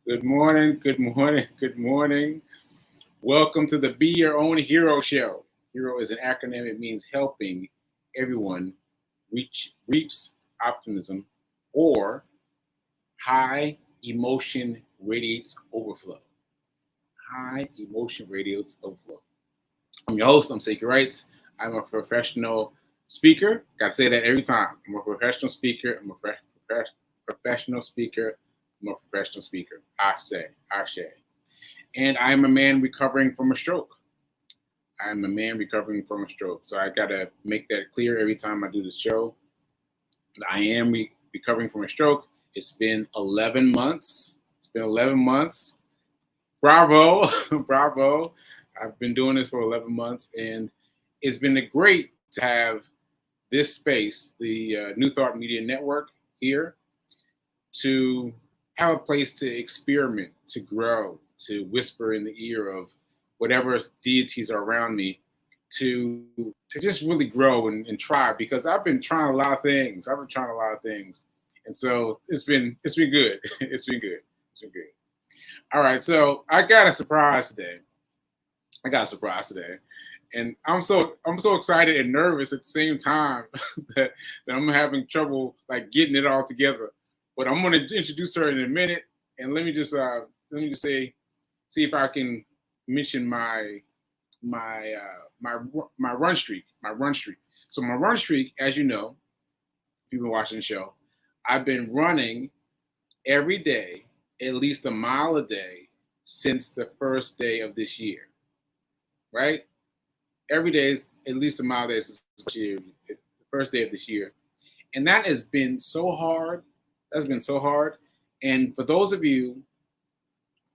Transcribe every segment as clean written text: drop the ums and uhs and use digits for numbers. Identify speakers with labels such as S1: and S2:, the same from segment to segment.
S1: Good morning, good morning, good morning. Welcome to the Be Your Own Hero Show. Hero is an acronym, it means helping everyone reach optimism or high emotion radiates overflow. High emotion radiates overflow. I'm your host, I'm Sekou Write. I'm a professional speaker. Gotta say that every time. I'm a professional speaker. Professional speaker. I'm a professional speaker. I say. And I'm a man recovering from a stroke. I'm a man recovering from a stroke. So I got to make that clear every time I do this show. I am recovering from a stroke. It's been 11 months. It's been 11 months. Bravo. Bravo. I've been doing this for 11 months, and it's been great to have this space, the New Thought Media Network here, to have a place to experiment, to grow, to whisper in the ear of whatever deities are around me, to just really grow and try, because I've been trying a lot of things. And so it's been good. It's been good. It's been good. All right, so I got a surprise today. And I'm so excited and nervous at the same time that I'm having trouble like getting it all together. But I'm going to introduce her in a minute, and let me just say, see if I can mention my run streak. So my run streak, as you know, if you've been watching the show, I've been running every day at least a mile a day since the first day of this year. Right? Every day is at least a mile a day since the first day of this year, and that has been so hard. That's been so hard. And for those of you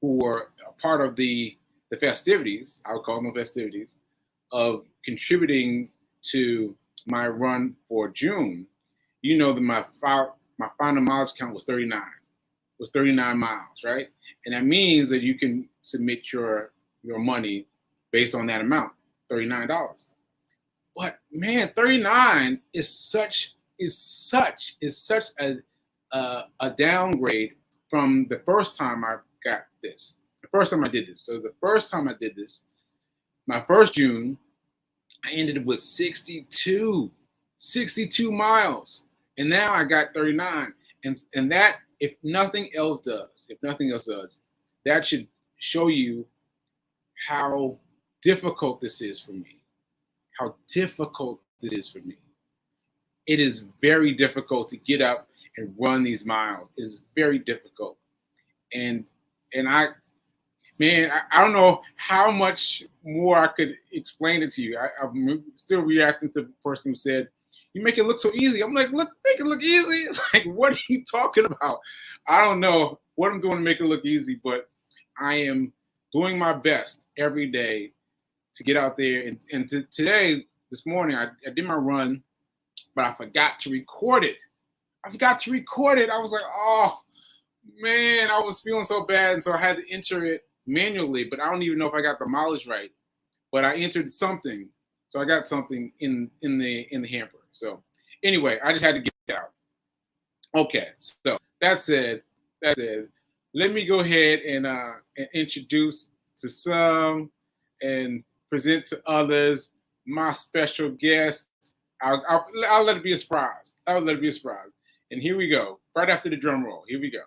S1: who are a part of the festivities, I would call them festivities, of contributing to my run for June, you know that my final mileage count was 39. Was 39 miles, right? And that means that you can submit your money based on that amount, $39. But man, 39 is such a downgrade from the first time I got this. The first time I did this. So the first time I did this, my first June, I ended with 62 miles. And now I got 39. And that, if nothing else does, that should show you how difficult this is for me. How difficult this is for me. It is very difficult to get up and run these miles. It is very difficult. And I don't know how much more I could explain it to you. I'm still reacting to the person who said, "You make it look so easy." I'm like, "Look, make it look easy." Like, what are you talking about? I don't know what I'm doing to make it look easy, but I am doing my best every day to get out there. Today, this morning, I did my run, but I forgot to record it. I was like, oh man, I was feeling so bad, and so I had to enter it manually. But I don't even know if I got the mileage right. But I entered something, so I got something in the hamper. So anyway, I just had to get it out. Okay, so that said, let me go ahead and introduce to some and present to others my special guests. I'll let it be a surprise. I'll let it be a surprise. And here we go. Right after the drum roll. Here we go.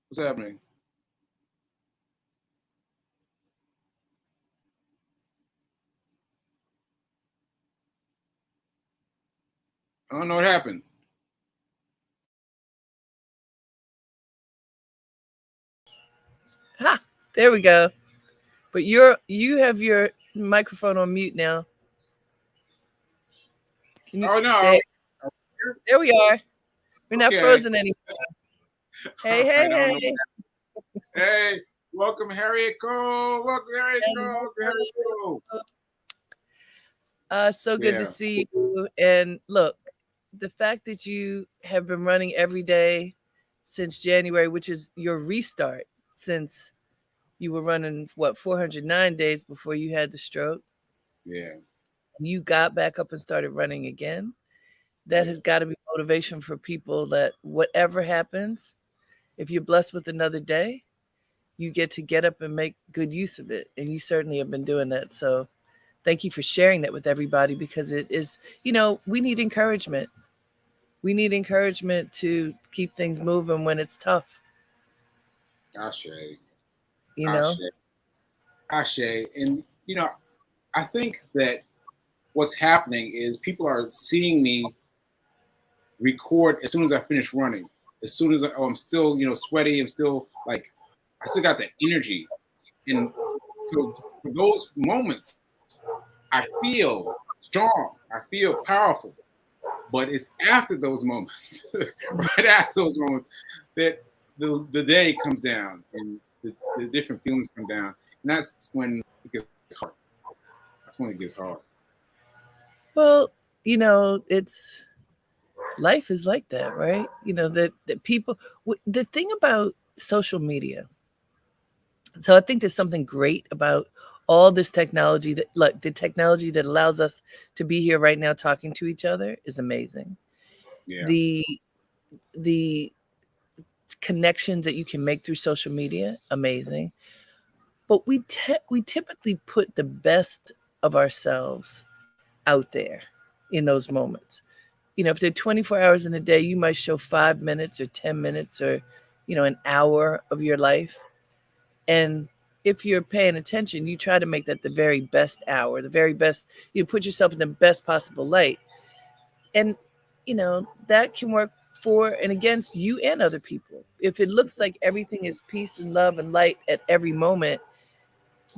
S1: What's happening? I don't know what happened.
S2: Ha! There we go. But you have your microphone on mute now. Can you
S1: Oh no.
S2: there? There we are. We're not
S1: Okay.
S2: frozen anymore.
S1: All
S2: Hey, hey,
S1: right. I don't know.
S2: hey.
S1: Hey, welcome Harriet Cole. Welcome Harriet Cole. Harriet Cole.
S2: So good to
S1: Yeah.
S2: see you. And look, the fact that you have been running every day since January, which is your restart since you were running what 409 days before you had the stroke.
S1: Yeah.
S2: You got back up and started running again. That
S1: Yeah.
S2: has got to be motivation for people that whatever happens, if you're blessed with another day, you get up and make good use of it. And you certainly have been doing that. So thank you for sharing that with everybody because it is, we need encouragement. We need encouragement to keep things moving when it's tough,
S1: Ashe.
S2: you know?
S1: Ashe. Ashe. And, I think that what's happening is people are seeing me record as soon as I finish running. As soon as I'm still, sweaty. I'm still like, I still got that energy. And so for those moments, I feel strong. I feel powerful. But it's after those moments, right after those moments, that the day comes down and the different feelings come down. And that's when it gets hard. That's when it gets hard.
S2: Well, it's life is like that, right? That people, the thing about social media, so I think there's something great about all this technology that, like, the technology that allows us to be here right now talking to each other is amazing.
S1: Yeah.
S2: The connections that you can make through social media, amazing. But we typically put the best of ourselves out there in those moments. If they're 24 hours in a day, you might show 5 minutes or 10 minutes or, an hour of your life. And if you're paying attention, you try to make that the very best hour, the very best, you put yourself in the best possible light. And, that can work for and against you and other people. If it looks like everything is peace and love and light at every moment,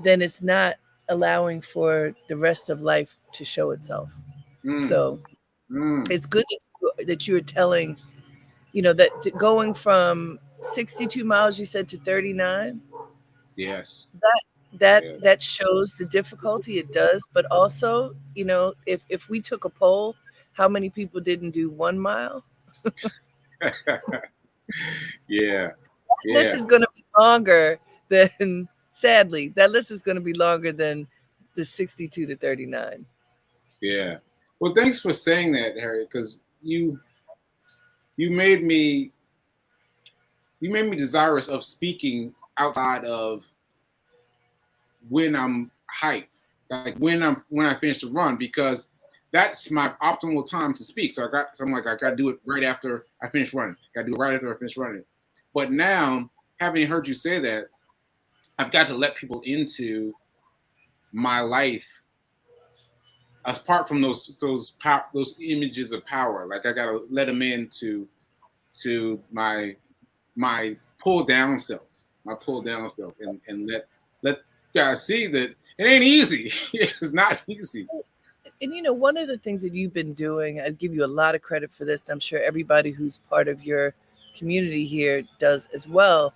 S2: then it's not allowing for the rest of life to show itself.
S1: Mm,
S2: So
S1: mm,
S2: it's good that you are telling, that going from 62 miles, you said, to 39,
S1: yes.
S2: that that
S1: Yes.
S2: that shows the difficulty it does. But also, if we took a poll, how many people didn't do 1 mile?
S1: Yeah.
S2: List
S1: Yeah.
S2: is going to be longer than, sadly, that list is going to be longer than the 62 to 39.
S1: Yeah. Well, thanks for saying that, Harriet, because you made me desirous of speaking outside of when I'm hyped, like when I finish the run, because that's my optimal time to speak. So I'm like, I got to do it right after I finish running. Got to do it right after I finish running. But now, having heard you say that, I've got to let people into my life apart from those images of power. Like I got to let them into my pull down self, and let guys see that it ain't easy. It's not easy.
S2: And one of the things that you've been doing, I'd give you a lot of credit for this, and I'm sure everybody who's part of your community here does as well.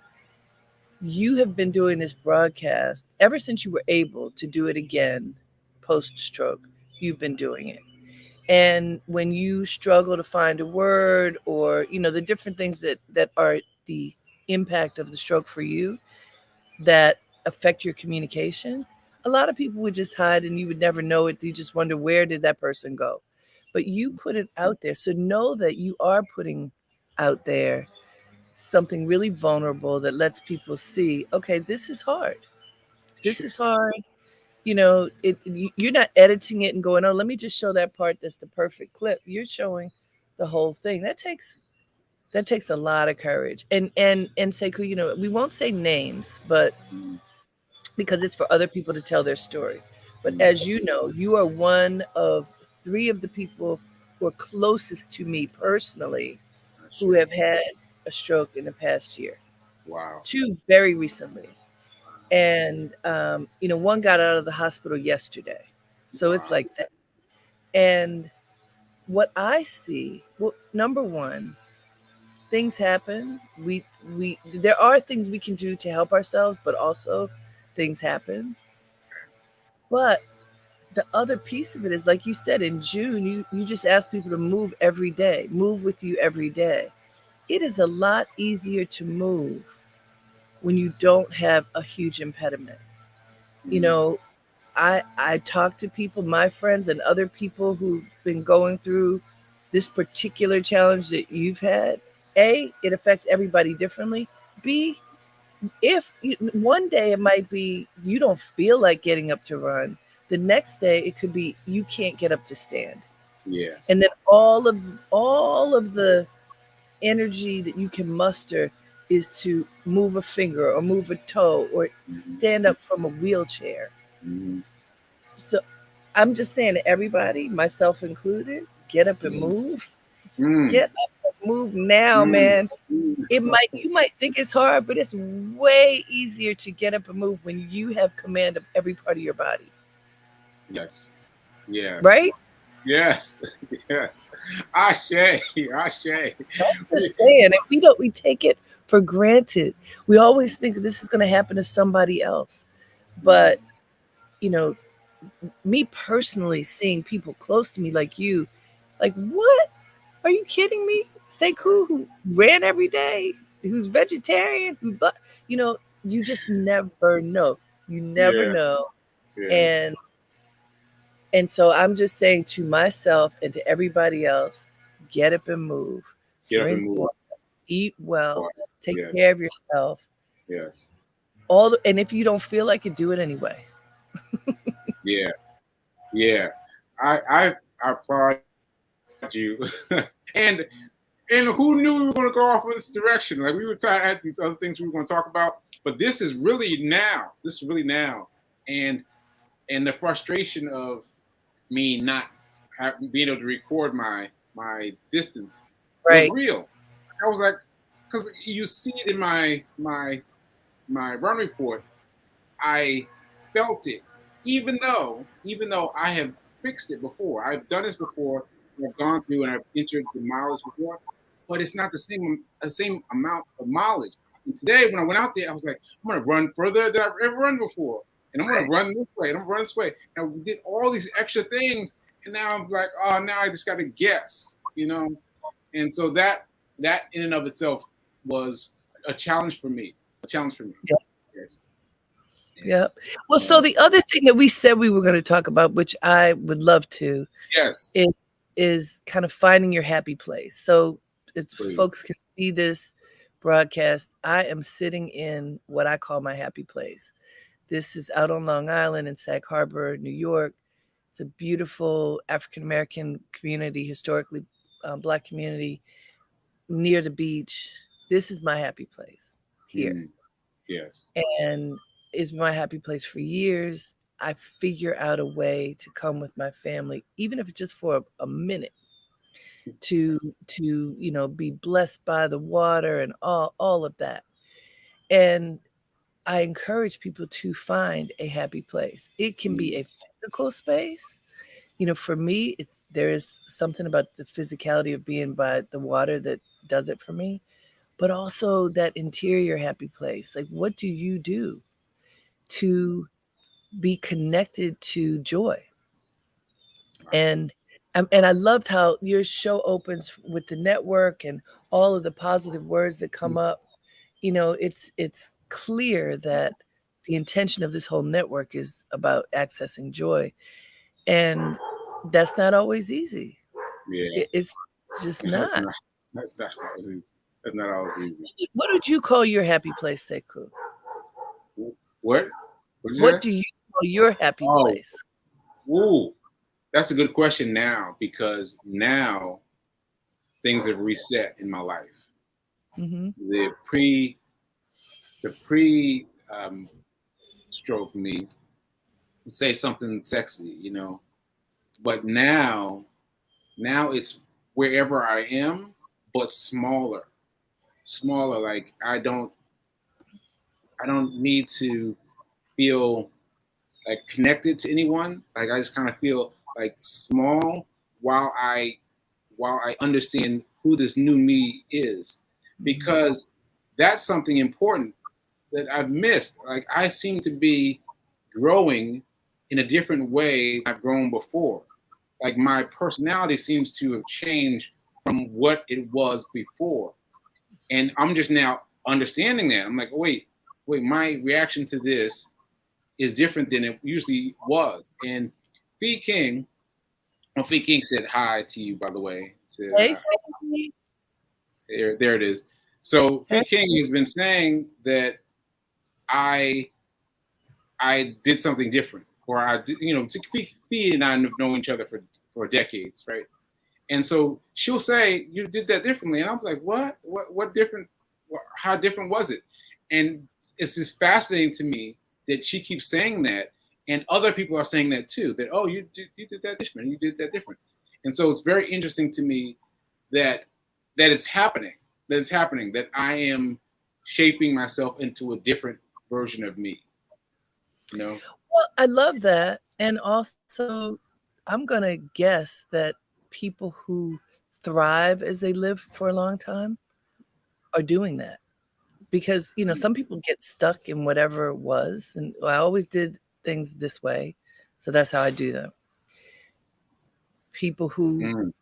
S2: You have been doing this broadcast ever since you were able to do it again post stroke. You've been doing it. And when you struggle to find a word, or the different things that are the impact of the stroke for you that affect your communication, a lot of people would just hide and you would never know it. You just wonder, where did that person go? But you put it out there. So know that you are putting out there something really vulnerable that lets people see, okay, this is hard. This is hard. You're not editing it and going, oh, let me just show that part that's the perfect clip. You're showing the whole thing. That takes a lot of courage. And Sekou, we won't say names, but
S1: Mm,
S2: because it's for other people to tell their story. But
S1: mm,
S2: as you know, you are one of three of the people who are closest to me personally who
S1: shit.
S2: have had a stroke in the past year.
S1: Wow.
S2: Two very recently. And one got out of the hospital yesterday. So it's
S1: Wow.
S2: like that. And what I see, well, number one, things happen. We there are things we can do to help ourselves, but also things happen. But the other piece of it is, like you said, in June, you just ask people to move every day, move with you every day. It is a lot easier to move when you don't have a huge impediment. You
S1: Mm,
S2: know, I talk to people, my friends and other people who've been going through this particular challenge that you've had. A, it affects everybody differently. B, if one day it might be you don't feel like getting up to run, the next day it could be you can't get up to stand.
S1: yeah.
S2: And then all of the energy that you can muster is to move a finger or move a toe or stand up from a wheelchair.
S1: Mm-hmm.
S2: So I'm just saying to everybody, myself included, get up and
S1: Mm-hmm.
S2: move.
S1: Mm,
S2: Get up and move now,
S1: mm,
S2: man.
S1: mm.
S2: You might think it's hard, but it's way easier to get up and move when you have command of every part of your body.
S1: Yes. Yes.
S2: Right?
S1: Yes. Yes. Ashe. Ashe.
S2: I'm just saying, and we take it for granted. We always think this is gonna happen to somebody else.
S1: Mm,
S2: But, you know, me personally seeing people close to me like you, like, what? Are you kidding me? Sekou, who ran every day, who's vegetarian, but you just never know. You never
S1: yeah.
S2: know.
S1: Yeah.
S2: And so I'm just saying to myself and to everybody else, get up and move,
S1: Get up and
S2: drink
S1: move.
S2: water, eat well,
S1: Water.
S2: take
S1: Yes.
S2: care of yourself.
S1: Yes.
S2: And if you don't feel like it, do it anyway.
S1: Yeah. Yeah. I applaud you. and and who knew we were going to go off in this direction? Like we were trying to add these other things we were going to talk about, but this is really now. This is really now, and the frustration of me not being able to record my distance was
S2: Right.
S1: real. I was like, because you see it in my run report, I felt it, even though I have fixed it before. I've done this before. I've gone through and I've entered the mileage before, but it's not the same amount of mileage. And today, when I went out there, I was like, I'm gonna run further than I've ever run before, and I'm gonna run this way, and I'm gonna run this way. And we did all these extra things, and now I'm like, oh, now I just got to guess. And so that in and of itself was a challenge for me. A challenge for me.
S2: Yeah.
S1: Yes.
S2: Yeah. Well, so the other thing that we said we were going to talk about, which I would love to,
S1: Yes,
S2: is kind of finding your happy place. So if
S1: please.
S2: folks can see this broadcast, I am sitting in what I call my happy place. This is out on Long Island in Sag Harbor, New York. It's a beautiful African American community, historically Black community near the beach. This is my happy place here.
S1: Mm, yes.
S2: And it's my happy place for years. I figure out a way to come with my family, even if it's just for a minute, to be blessed by the water and all of that. And I encourage people to find a happy place. It can be
S1: Mm,
S2: a physical space. For me, there is something about the physicality of being by the water that does it for me, but also that interior happy place. Like, what do you do to be connected to joy?
S1: wow.
S2: And I loved how your show opens with the network and all of the positive words that come up. It's clear that the intention of this whole network is about accessing joy, and that's not always easy.
S1: Yeah.
S2: It's just
S1: That's
S2: not.
S1: not, that's not always easy. That's not always easy.
S2: What would you call your happy place, Sekou?
S1: What? What did you
S2: What
S1: say?
S2: do you call your happy
S1: Oh,
S2: place?
S1: ooh, that's a good question now because now things have reset in my life.
S2: Hmm.
S1: The pre stroke me would say something sexy, but now it's wherever I am, but smaller. Like I don't need to feel like connected to anyone. Like I just kind of feel like small while I understand who this new me is, because that's something important that I've missed. Like I seem to be growing in a different way I've grown before. Like my personality seems to have changed from what it was before. And I'm just now understanding that. I'm like, wait, my reaction to this is different than it usually was. And Fee King, well, Fee King said hi to you, by the way. Said,
S2: Hey,
S1: there it is. So
S2: hey.
S1: Fee King has been saying that I I did something different, or I did, Fee and I have known each other for decades, right? And so she'll say, "You did that differently," and I'm like, "What? What different? How different was it?" And it's just fascinating to me that she keeps saying that, and other people are saying that too. That, oh, you did that different. You did that different. And so it's very interesting to me that that it's happening. That it's happening. That I am shaping myself into a different version of me. You know.
S2: Well, I love that. And also, I'm going to guess that people who thrive as they live for a long time are doing that. Because, some people get stuck in whatever it was. And I always did things this way. So that's how I do them. People who
S1: Mm,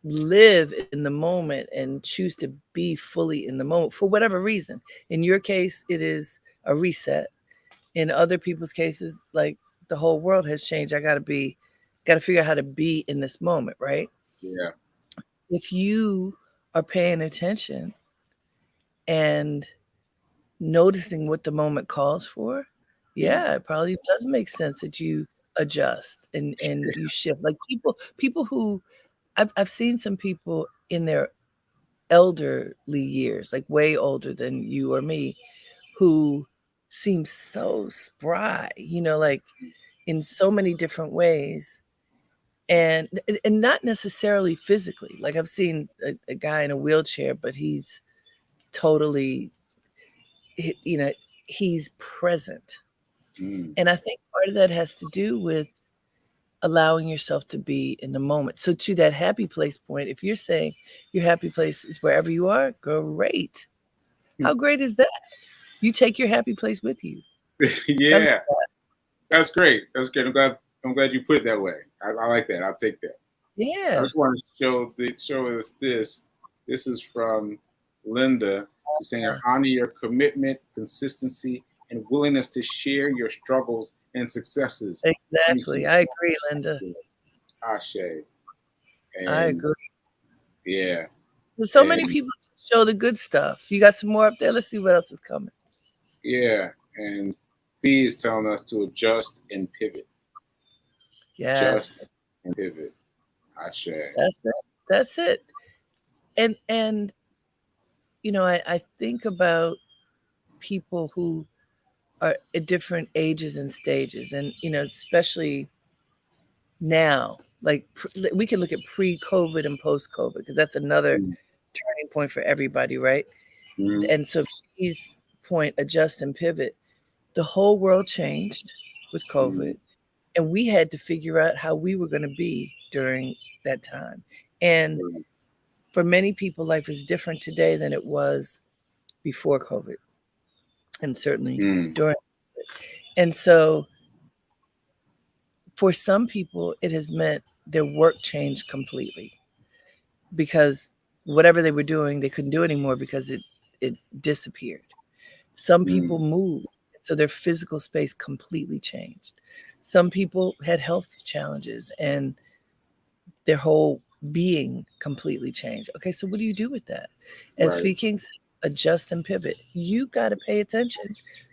S2: live in the moment and choose to be fully in the moment for whatever reason. In your case, it is a reset. In other people's cases, like the whole world has changed. I got to figure out how to be in this moment, right?
S1: yeah.
S2: If you are paying attention and noticing what the moment calls for,
S1: Mm,
S2: yeah, it probably does make sense that you adjust and you shift. Like people who I've seen some people in their elderly years, like way older than you or me, who seem so spry, like in so many different ways. And not necessarily physically. Like I've seen a guy in a wheelchair, but he's totally, you know, he's present.
S1: mm,
S2: And I think part of that has to do with allowing yourself to be in the moment. So to that happy place point, if you're saying your happy place is wherever you are, great. How great is that? You take your happy place with you. I love
S1: yeah.
S2: that.
S1: That's great. That's great. I'm glad you put it that way. I like that. I'll take that. I
S2: Yeah.
S1: just want to show us this. This is from Linda. She's saying, honor your commitment, consistency, and willingness to share your struggles and successes. Thank
S2: Exactly.
S1: you.
S2: I agree, Linda.
S1: Ashe.
S2: I
S1: And
S2: agree.
S1: yeah,
S2: There's so many
S1: and
S2: people to show the good stuff. You got some more up there? Let's see what else is coming.
S1: yeah, and B is telling us to adjust and pivot. Adjust
S2: Yes.
S1: and pivot. Ashe.
S2: That's it. That's it. And I think about people who are at different ages and stages, and especially now, like we can look at pre-COVID and post-COVID because that's another
S1: Mm,
S2: turning point for everybody, right?
S1: mm,
S2: And so she's point, adjust and pivot. The whole world changed with
S1: mm,
S2: COVID, and we had to figure out how we were going to be during that time. And
S1: mm,
S2: for many people, life is different today than it was before COVID, and certainly
S1: mm,
S2: during. And so for some people, it has meant their work changed completely because whatever they were doing, they couldn't do anymore because it disappeared. Some people
S1: mm,
S2: moved, so their physical space completely changed. Some people had health challenges and their whole being completely changed. Okay, so what do you do with that? As
S1: right,
S2: Fee King said, adjust and pivot. You got to pay attention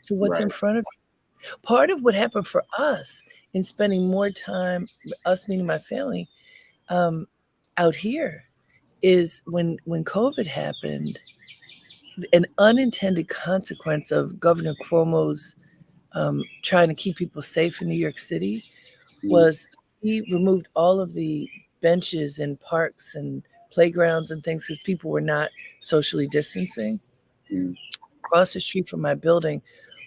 S2: to what's in
S1: right.
S2: front of you. Part of what happened for us in spending more time, us meaning my family, um, out here, is when COVID happened, an unintended consequence of Governor Cuomo's trying to keep people safe in New York City
S1: Mm,
S2: was he removed all of the benches and parks and playgrounds and things because people were not socially distancing.
S1: mm,
S2: Across the street from my building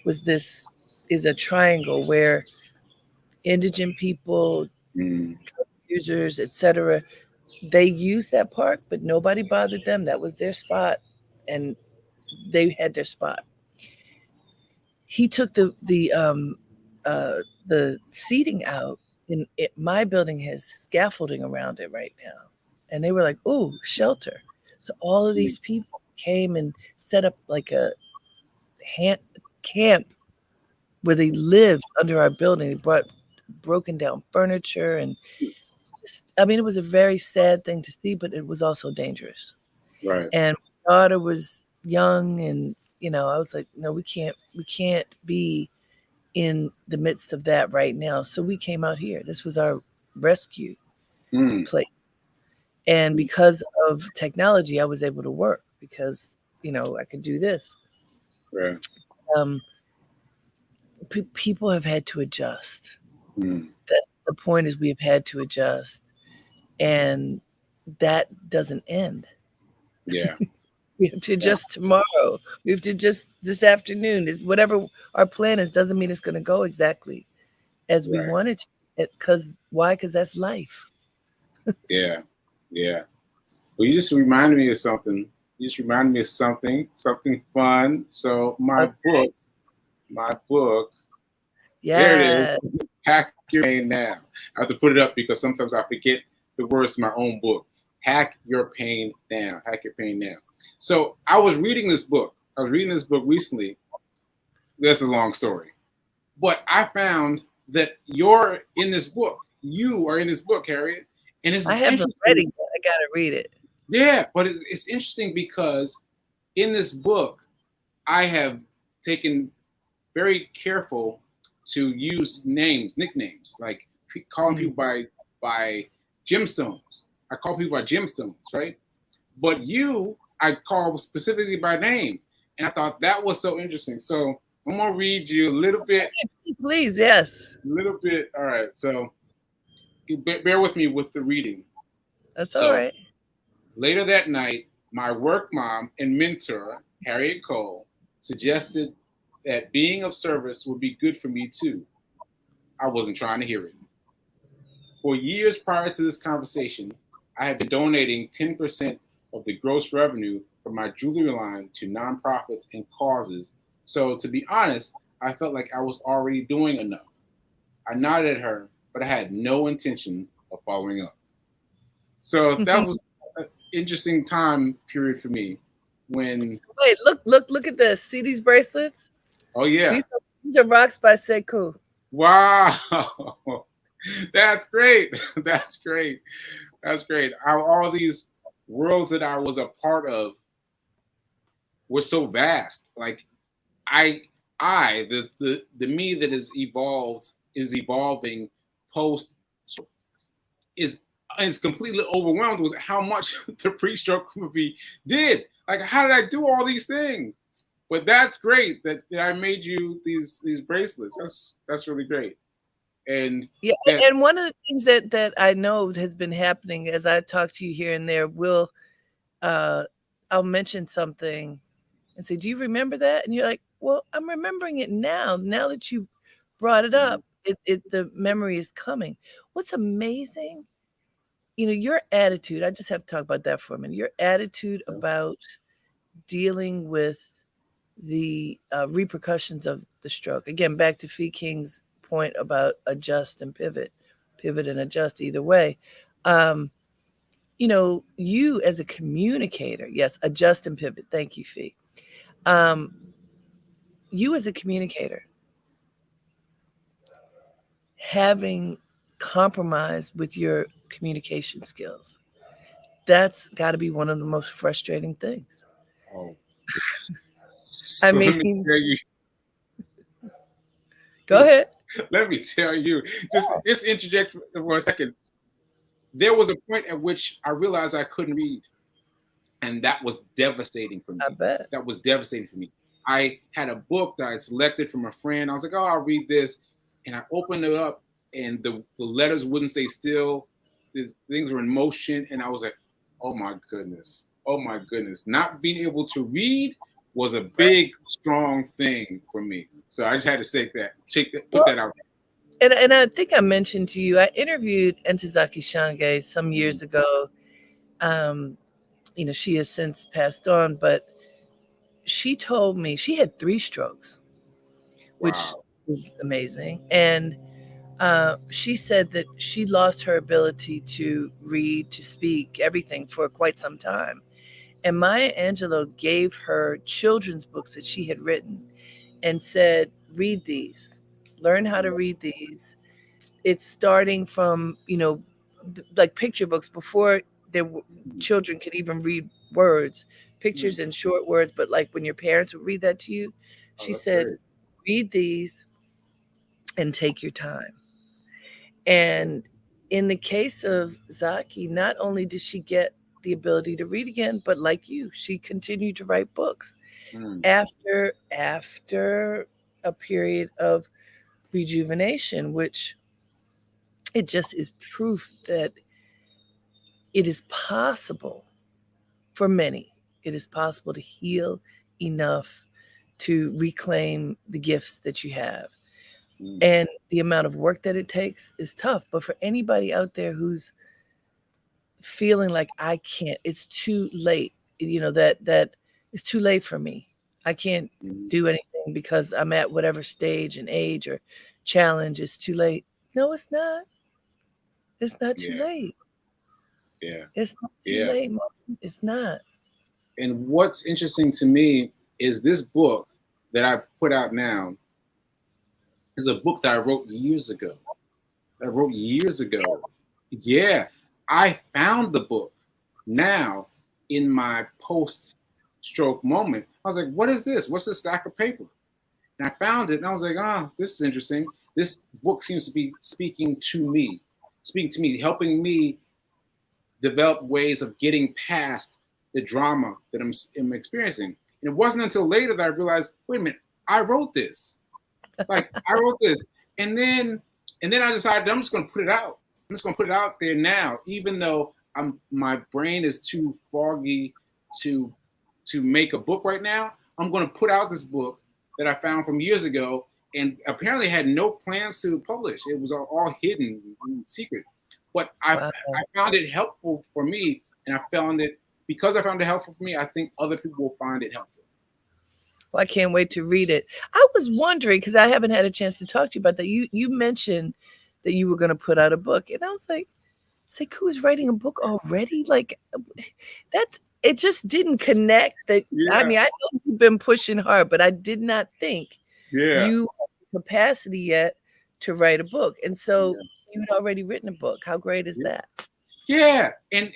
S2: is a triangle where indigent people,
S1: mm,
S2: users, etc., they used that park, but nobody bothered them. That was their spot, and they had their spot. He took the the seating out in it. My building has scaffolding around it right now. And they were like, "Oh, shelter." So all of these people came and set up like a camp where they lived under our building. They brought broken down furniture and just, I mean, it was a very sad thing to see, but it was also dangerous.
S1: Right.
S2: And my daughter was young, and I was like, no, we can't be in the midst of that right now. So we came out here. This was our rescue place. And because of technology, I was able to work because, I could do this.
S1: Right.
S2: People have had to adjust. That's the point, is we have had to adjust. And that doesn't end.
S1: Yeah.
S2: We have to adjust tomorrow. We have to adjust this afternoon. It's whatever our plan is, doesn't mean it's going to go exactly as we wanted to. Why? Because that's life.
S1: Yeah. Yeah. Well, you just reminded me of something. Something fun. So my book.
S2: Yeah.
S1: There it is. Hack Your Pain Now. I have to put it up because sometimes I forget the words to my own book. Hack Your Pain Now. Hack Your Pain Now. So I was reading this book. Recently. That's a long story. But I found that you're in this book. You are in this book, Harriet. And it's
S2: I haven't read it yet. I got to read it.
S1: Yeah, but it's interesting because in this book, I have taken very careful to use nicknames, like calling people by gemstones. I call people by gemstones, right? But I call specifically by name. And I thought that was so interesting. So I'm going to read you a little bit.
S2: Please, yes.
S1: A little bit. All right. So bear with me with the reading.
S2: That's all right.
S1: Later that night, my work mom and mentor, Harriet Cole, suggested that being of service would be good for me too. I wasn't trying to hear it. For years prior to this conversation, I had been donating 10% of the gross revenue from my jewelry line to nonprofits and causes. So to be honest, I felt like I was already doing enough. I nodded at her, but I had no intention of following up. So that was an interesting time period for me when.
S2: Wait, look at this. See these bracelets?
S1: Oh yeah.
S2: These are rocks by Sekou.
S1: Wow. That's great. That's great. All these worlds that I was a part of were so vast. Like the me that is evolving post is completely overwhelmed with how much the pre-stroke movie did. Like, how did I do all these things? But that's great that I made you these bracelets. That's really great. And
S2: yeah, and one of the things that I know has been happening as I talk to you here and there, I'll mention something and say, "Do you remember that?" And you're like, "Well, I'm remembering it now. Now that you brought it up, the memory is coming." What's amazing, your attitude. I just have to talk about that for a minute. Your attitude about dealing with the repercussions of the stroke. Again, back to Fee King's point about adjust and pivot and adjust either way. You as a communicator, yes, adjust and pivot. Thank you, Fee. You as a communicator, having compromised with your communication skills, that's got to be one of the most frustrating things.
S1: Oh.
S2: I mean, go ahead.
S1: Let me tell you, just interject for a second. There was a point at which I realized I couldn't read, and that was devastating for me.
S2: I bet.
S1: That was devastating for me. I had a book that I selected from a friend. I was like, "Oh, I'll read this," and I opened it up, and the letters wouldn't stay still. The things were in motion, and I was like, "Oh my goodness! Oh my goodness!" Not being able to read was a big, strong thing for me. So I just had to say that, put that out
S2: there. And I think I mentioned to you, I interviewed Ntozake Shange some years ago. She has since passed on, but she told me she had 3 strokes, which is amazing. And she said that she lost her ability to read, to speak, everything for quite some time. And Maya Angelou gave her children's books that she had written and said, read these, learn how to read these. It's starting from, like picture books before children could even read words, pictures and short words. But like when your parents would read that to you,
S1: Oh,
S2: she
S1: that's
S2: said,
S1: great.
S2: read these and take your time. And in the case of Zaki, not only did she get the ability to read again, but like you, she continued to write books
S1: Mm,
S2: after a period of rejuvenation, which it just is proof that it is possible for many. It is possible to heal enough to reclaim the gifts that you have.
S1: mm,
S2: And the amount of work that it takes is tough. But for anybody out there who's feeling like I can't, it's too late, that it's too late for me. I can't
S1: mm.
S2: do anything because I'm at whatever stage and age or challenge. It's too late. No, it's not. It's not too
S1: Yeah,
S2: late.
S1: yeah,
S2: It's not too
S1: yeah.
S2: late, Mom. It's not.
S1: And what's interesting to me is this book that I put out now is a book that I wrote years ago. That I wrote years ago. Yeah, I found the book now in my post-stroke moment. I was like, "What is this? What's this stack of paper?" And I found it, and I was like, "Ah, oh, this is interesting. This book seems to be speaking to me, helping me develop ways of getting past the drama that I'm experiencing." And it wasn't until later that I realized, wait a minute, I wrote this. Like I wrote this, and then I decided I'm just going to put it out. I'm just going to put it out there now, even though my brain is too foggy to make a book right now. I'm going to put out this book that I found from years ago, and apparently had no plans to publish. It was all hidden and secret. But
S2: Wow.
S1: I found it helpful for me, and I found it because I found it helpful for me. I think other people will find it helpful.
S2: Well, I can't wait to read it. I was wondering because I haven't had a chance to talk to you about that. You mentioned that you were going to put out a book, and I was like, Sekou is writing a book already? Like that it just didn't connect that. I
S1: Yeah,
S2: mean, I know you've been pushing hard, but I did not think
S1: yeah,
S2: you had the capacity yet to write a book. And so
S1: yeah.
S2: you'd already written a book. How great is that?
S1: Yeah, and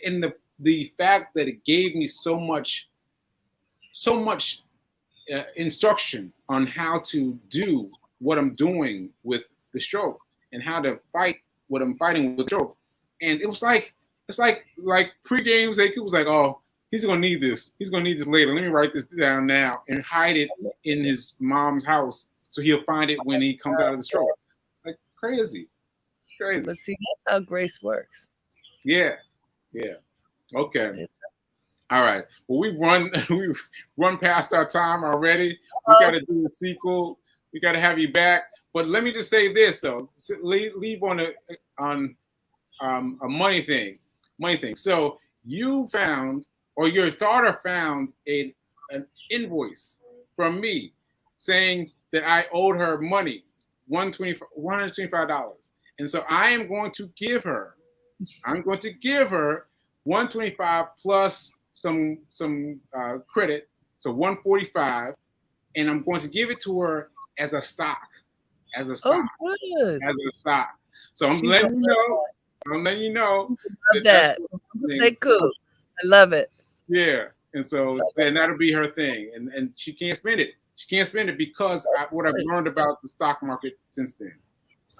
S1: the fact that it gave me so much instruction on how to do what I'm doing with the stroke and how to fight what I'm fighting with stroke. And it's like pre-games. It was like, oh, he's gonna need this. He's gonna need this later. Let me write this down now and hide it in his mom's house so he'll find it when he comes out of the stroke. It's like crazy, crazy.
S2: But see, that's how grace works.
S1: Yeah, yeah. Okay. All right. Well, we run past our time already. We got to do a sequel. We got to have you back. But let me just say this though. Leave on a money thing. Money thing. So you found, or your daughter found, an invoice from me saying that I owed her money, $125. And so I am going to give her. I'm going to give her 125 plus some credit, so 145, and I'm going to give it to her as a stock, as a stock,
S2: Oh, good.
S1: as a stock. So I'm
S2: She's
S1: letting
S2: a
S1: you know. I'm letting you know
S2: love
S1: that's
S2: that.
S1: what
S2: Say cool. I love it.
S1: yeah. And so then that'll be her thing, and she can't spend it. She can't spend it because what I've learned about the stock market since then.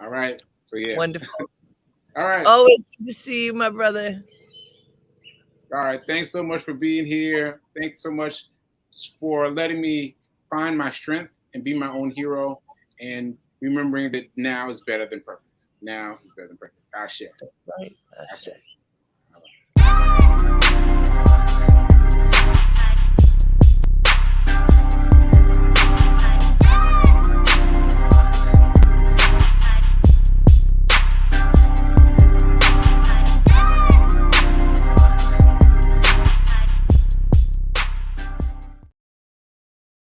S1: All right. So yeah.
S2: Wonderful.
S1: All right.
S2: Always good to see you, my brother.
S1: All right. Thanks so much for being here. Thanks so much for letting me find my strength and be my own hero and remembering that now is better than perfect. Now is better than perfect. Ashe.
S2: Right.
S1: Ashe.